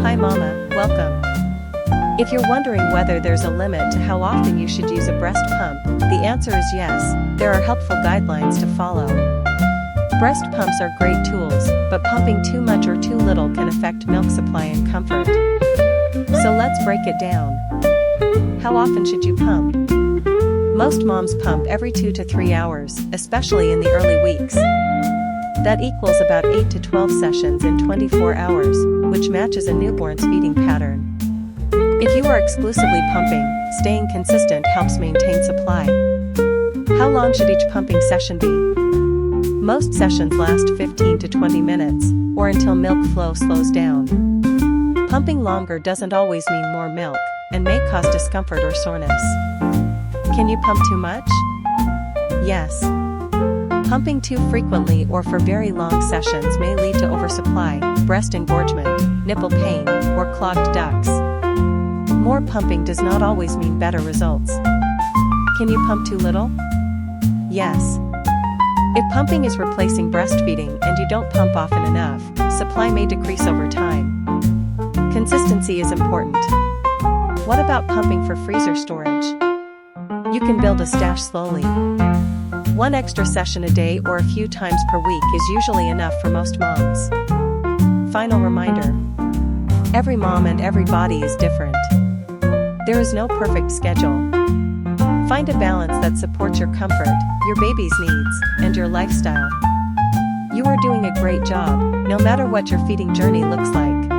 Hi Mama, welcome. If you're wondering whether there's a limit to how often you should use a breast pump, the answer is yes. There are helpful guidelines to follow. Breast pumps are great tools, but pumping too much or too little can affect milk supply and comfort. So let's break it down. How often should you pump? Most moms pump every 2 to 3 hours, especially in the early weeks. That equals about 8 to 12 sessions in 24 hours, which matches a newborn's feeding pattern. If you are exclusively pumping, staying consistent helps maintain supply. How long should each pumping session be? Most sessions last 15 to 20 minutes, or until milk flow slows down. Pumping longer doesn't always mean more milk, and may cause discomfort or soreness. Can you pump too much? Yes. Pumping too frequently or for very long sessions may lead to oversupply, breast engorgement, nipple pain, or clogged ducts. More pumping does not always mean better results. Can you pump too little? Yes. If pumping is replacing breastfeeding and you don't pump often enough, supply may decrease over time. Consistency is important. What about pumping for freezer storage? You can build a stash slowly. One extra session a day or a few times per week is usually enough for most moms. Final reminder. Every mom and every body is different. There is no perfect schedule. Find a balance that supports your comfort, your baby's needs, and your lifestyle. You are doing a great job, no matter what your feeding journey looks like.